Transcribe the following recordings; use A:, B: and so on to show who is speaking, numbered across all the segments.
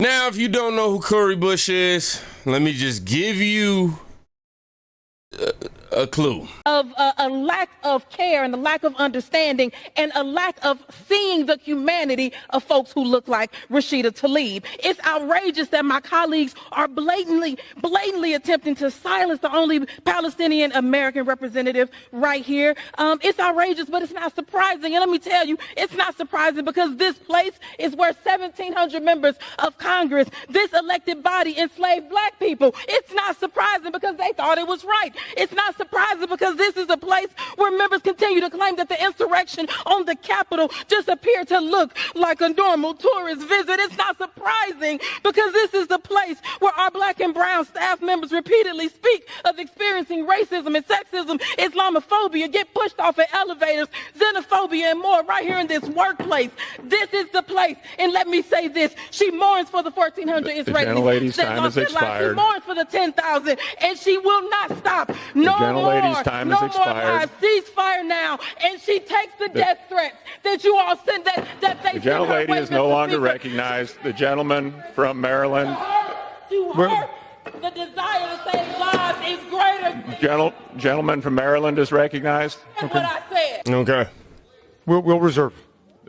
A: Now, if you don't know who Cory Bush is, let me just give you a clue.
B: Of a lack of care and a lack of understanding and a lack of seeing the humanity of folks who look like Rashida Tlaib. It's outrageous that my colleagues are blatantly attempting to silence the only Palestinian American representative right here. It's outrageous, but it's not surprising. And let me tell you, it's not surprising because this place is where 1,700 members of Congress, this elected body, enslaved black people. It's not surprising because they thought it was right. It's not surprising because this is a place where members continue to claim that the insurrection on the Capitol just appeared to look like a normal tourist visit. It's not surprising because this is the place where our black and brown staff members repeatedly speak of experiencing racism and sexism, Islamophobia, get pushed off at elevators, xenophobia, and more right here in this workplace. This is the place. And let me say this, she mourns for the 1,400 Israelis.
C: The gentlelady's time has expired.
B: She mourns for the 10,000, and she will not stop. No
C: gentlelady's time has expired.
B: Ceasefire now, and she takes the death threats that you all sent that they.
C: The gentlelady is no longer recognized. The gentleman from Maryland.
B: To her, the desire to save lives is greater.
C: Gentleman from Maryland is recognized.
B: That's what I said.
A: Okay.
D: We'll reserve.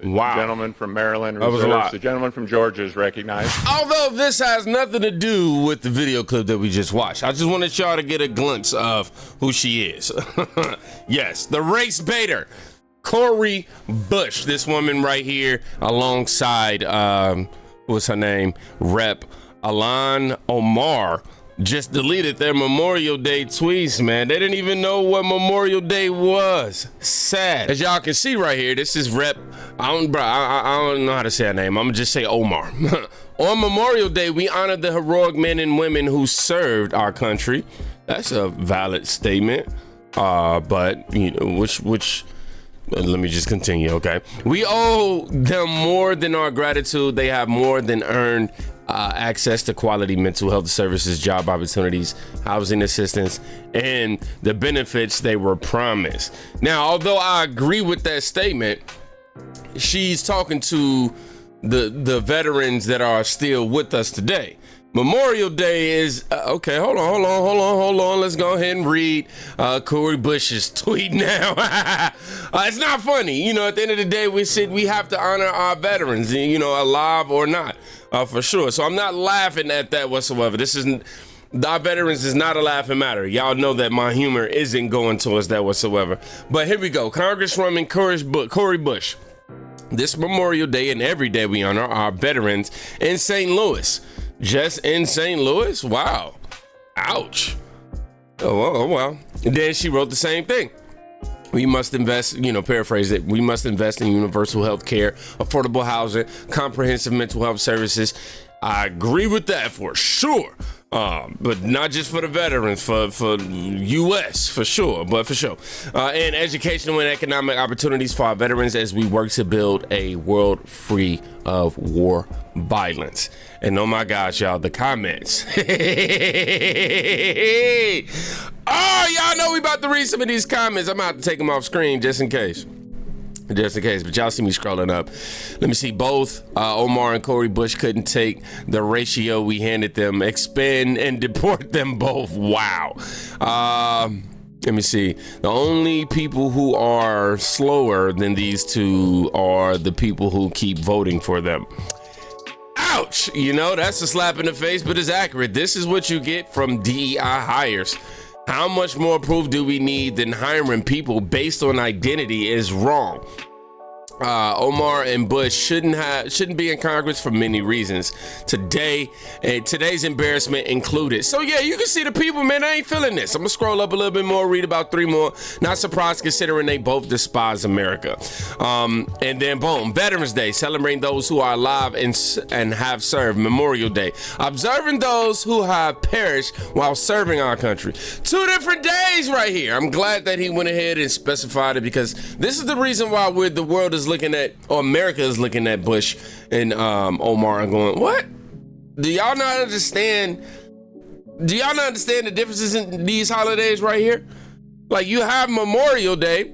A: Wow.
C: The gentleman from Maryland
A: That was a lot.
C: reserves. The gentleman from Georgia is recognized.
A: Although this has nothing to do with the video clip that we just watched, I just wanted y'all to get a glimpse of who she is. Yes, the race baiter, Cory Bush. This woman right here, alongside what's her name, Rep. Ilhan Omar, just deleted their Memorial Day tweets, man. They didn't even know what Memorial Day was. Sad. As y'all can see right here, this is Rep. I don't know how to say her name. I'm gonna just say Omar. On Memorial Day, we honor the heroic men and women who served our country. That's a valid statement. But you know, which let me just continue, okay? We owe them more than our gratitude. They have more than earned access to quality mental health services, job opportunities, housing assistance, and the benefits they were promised. Now, although I agree with that statement, she's talking to the veterans that are still with us today. Memorial Day is okay. Hold on. Let's go ahead and read Cory Bush's tweet now. It's not funny, you know. At the end of the day, we have to honor our veterans, you know, alive or not, for sure. So I'm not laughing at that whatsoever. Our veterans is not a laughing matter. Y'all know that my humor isn't going towards that whatsoever. But here we go. Congresswoman Cory Bush. This Memorial Day and every day we honor our veterans in St. Louis. Just in St. Louis? Wow. Ouch. Oh, wow. And then she wrote the same thing. We must invest, you know, paraphrase it. We must invest in universal health care, affordable housing, comprehensive mental health services. I agree with that for sure. But not just for the veterans, for U.S. for sure, but for sure. And educational and economic opportunities for our veterans as we work to build a world free of war violence. And oh my gosh, y'all, the comments. Oh, y'all know we about to read some of these comments. I'm about to take them off screen just in case. But y'all see me scrolling up. Let me see. Both Omar and Cory Bush couldn't take the ratio we handed them. Expend and deport them both. Wow. Let me see. The only people who are slower than these two are the people who keep voting for them. Ouch. You know, that's a slap in the face, but it's accurate. This is what you get from DEI hires. How much more proof do we need than hiring people based on identity is wrong? Omar and Bush shouldn't be in Congress for many reasons. Today's embarrassment included. So yeah, you can see the people, man. I ain't feeling this. I'm gonna scroll up a little bit more, read about 3 more. Not surprised considering they both despise America. And then boom, Veterans Day, celebrating those who are alive and have served. Memorial Day, observing those who have perished while serving our country. 2 different days right here. I'm glad that he went ahead and specified it because this is the reason why the world is looking at, or America is looking at Bush and Omar and going, what? Do y'all not understand the differences in these holidays right here? Like, you have Memorial Day,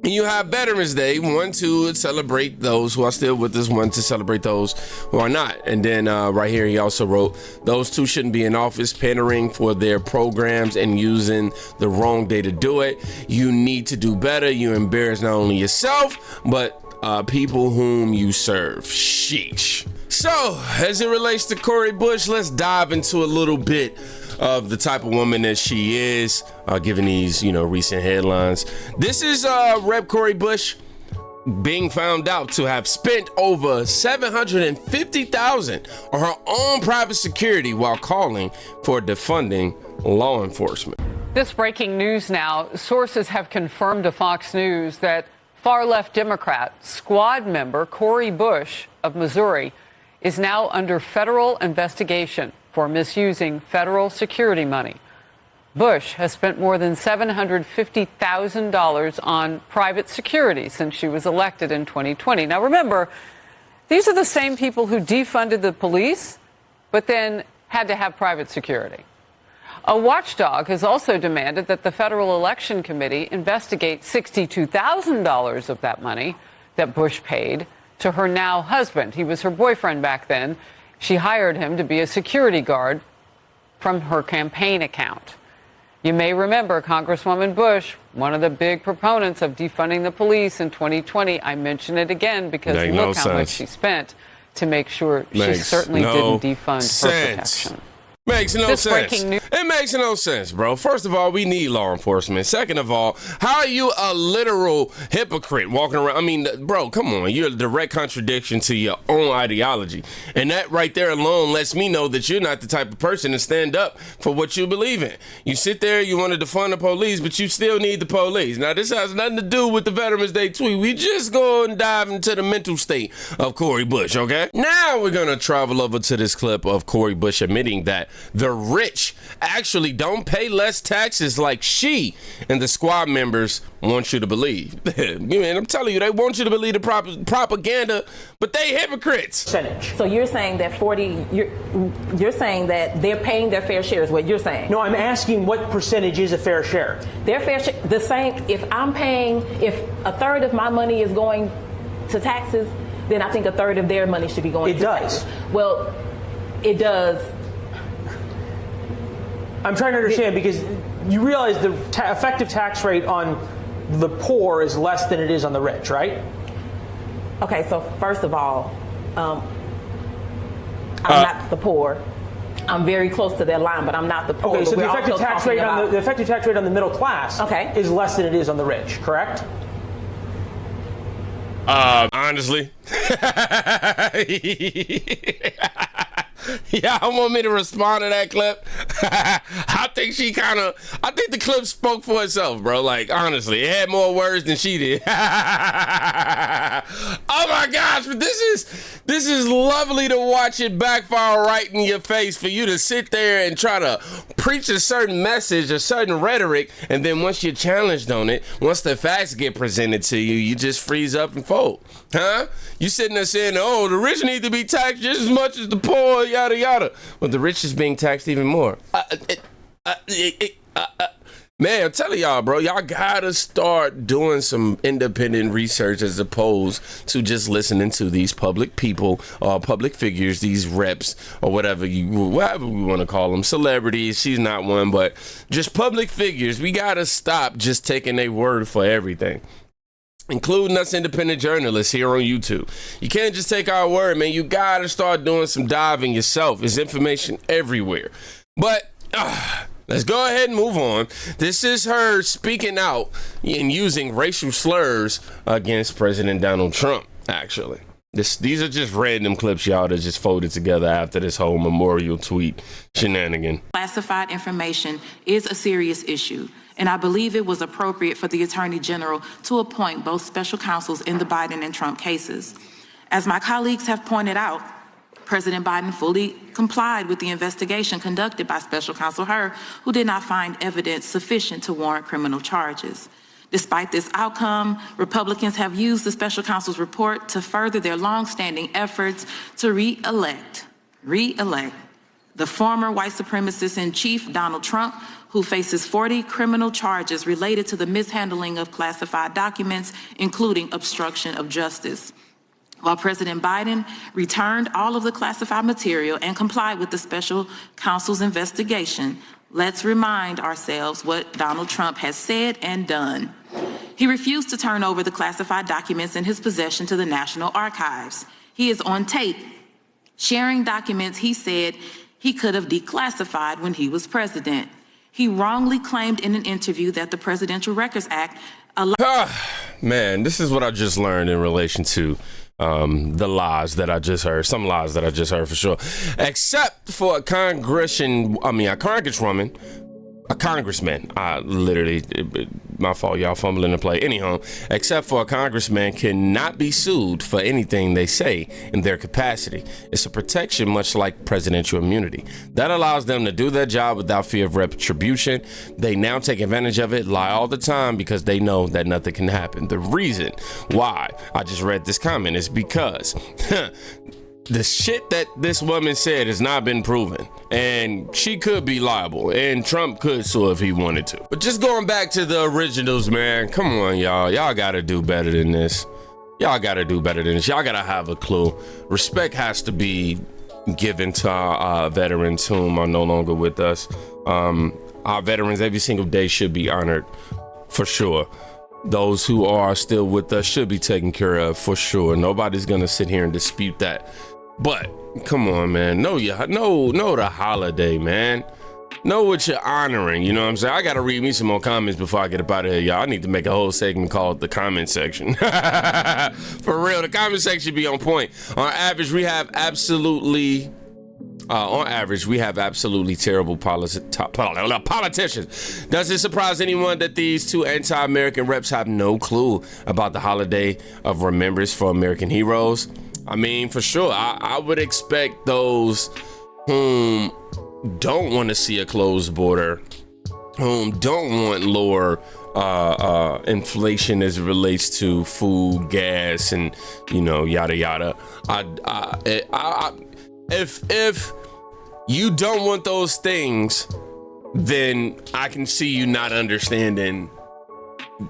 A: And you have Veterans Day, one to celebrate those who are still with us, one to celebrate those who are not. And then right here, he also wrote, those two shouldn't be in office pandering for their programs and using the wrong day to do it. You need to do better. You embarrass not only yourself, but people whom you serve. Sheesh. So, as it relates to Cory Bush, let's dive into a little bit of the type of woman that she is, given these, recent headlines. This is Rep. Cory Bush being found out to have spent over $750,000 on her own private security while calling for defunding law enforcement.
E: This breaking news now. Sources have confirmed to Fox News that far-left Democrat squad member Cory Bush of Missouri is now under federal investigation for misusing federal security money. Bush has spent more than $750,000 on private security since she was elected in 2020. Now, remember, these are the same people who defunded the police, but then had to have private security. A watchdog has also demanded that the Federal Election Committee investigate $62,000 of that money that Bush paid to her now husband. He was her boyfriend back then. She hired him to be a security guard from her campaign account. You may remember Congresswoman Bush, one of the big proponents of defunding the police in 2020. I mention it again because look how much she spent to make sure she certainly didn't defund her protection.
A: Makes no sense. It makes no sense, bro. First of all, we need law enforcement. Second of all, how are you a literal hypocrite walking around? I mean, bro, come on. You're a direct contradiction to your own ideology. And that right there alone lets me know that you're not the type of person to stand up for what you believe in. You sit there, you want to defund the police, but you still need the police. Now, this has nothing to do with the Veterans Day tweet. We just go and dive into the mental state of Cory Bush, okay? Now we're going to travel over to this clip of Cory Bush admitting that the rich actually don't pay less taxes like she and the squad members want you to believe. Man, I'm telling you, they want you to believe the propaganda, but they hypocrites.
F: Percentage. So you're saying that you're saying that they're paying their fair share is what you're saying?
G: No, I'm asking what percentage is a fair share?
F: Their fair share, the same, if a third of my money is going to taxes, then I think a third of their money should be going to taxes. Well, it does.
G: I'm trying to understand because you realize the effective tax rate on the poor is less than it is on the rich, right?
F: Okay, so first of all, I'm not the poor. I'm very close to that line, but I'm not the poor.
G: Okay, so the effective tax rate on the middle class is less than it is on the rich, correct?
A: Honestly. Y'all want me to respond to that clip? I think the clip spoke for itself, bro. Like, honestly, it had more words than she did. Oh my gosh, but this is lovely to watch it backfire right in your face, for you to sit there and try to preach a certain message, a certain rhetoric, and then once you're challenged on it, once the facts get presented to you, you just freeze up and fold. Huh? You sitting there saying, oh, the rich need to be taxed just as much as the poor, yada, yada. Well, the rich is being taxed even more. Man, I'm telling y'all, bro, y'all gotta start doing some independent research as opposed to just listening to these public people or public figures, these reps or whatever we want to call them, celebrities. She's not one, but just public figures. We gotta stop just taking their word for everything, including us independent journalists here on YouTube. You can't just take our word, man. You gotta start doing some diving yourself. There's information everywhere. But let's go ahead and move on. This is her speaking out and using racial slurs against President Donald Trump, actually. These are just random clips, y'all, that just folded together after this whole memorial tweet shenanigan.
H: Classified information is a serious issue, and I believe it was appropriate for the Attorney General to appoint both special counsels in the Biden and Trump cases. As my colleagues have pointed out, President Biden fully complied with the investigation conducted by Special Counsel Hur, who did not find evidence sufficient to warrant criminal charges. Despite this outcome, Republicans have used the special counsel's report to further their longstanding efforts to re-elect the former white supremacist in chief, Donald Trump, who faces 40 criminal charges related to the mishandling of classified documents, including obstruction of justice. While President Biden returned all of the classified material and complied with the special counsel's investigation, let's remind ourselves what Donald Trump has said and done. He refused to turn over the classified documents in his possession to the National Archives. He is on tape sharing documents he said he could have declassified when he was president. He wrongly claimed in an interview that the Presidential Records Act
A: Man, this is what I just learned in relation to the lies that I just heard. Some lies that I just heard for sure. Except for a congressman. My fault, y'all fumbling the play. Anyhow, except for a congressman cannot be sued for anything they say in their capacity. It's a protection much like presidential immunity. That allows them to do their job without fear of retribution. They now take advantage of it, lie all the time because they know that nothing can happen. The reason why I just read this comment is because the shit that this woman said has not been proven, and she could be liable, and Trump could sue if he wanted to. But just going back to the originals, man, come on, y'all gotta do better than this. Y'all gotta have a clue. Respect has to be given to our veterans whom are no longer with us. Our veterans every single day should be honored, for sure. Those who are still with us should be taken care of, for sure. Nobody's gonna sit here and dispute that. But come on, man, know the holiday, man. Know what you're honoring, you know what I'm saying? I gotta read me some more comments before I get up out of here, y'all. I need to make a whole segment called the comment section. For real, the comment section be on point. On average, we have absolutely terrible politicians. Does it surprise anyone that these two anti-American reps have no clue about the holiday of remembrance for American heroes? I mean, for sure, I would expect those whom don't want to see a closed border, whom don't want lower inflation as it relates to food, gas, and, you know, yada, yada. If you don't want those things, then I can see you not understanding.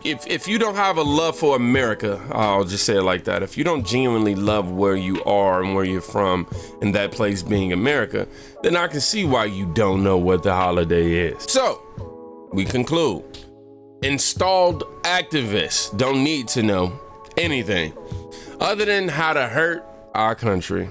A: If you don't have a love for America, I'll just say it like that. If you don't genuinely love where you are and where you're from, and that place being America, then I can see why you don't know what the holiday is. So, we conclude. Installed activists don't need to know anything other than how to hurt our country.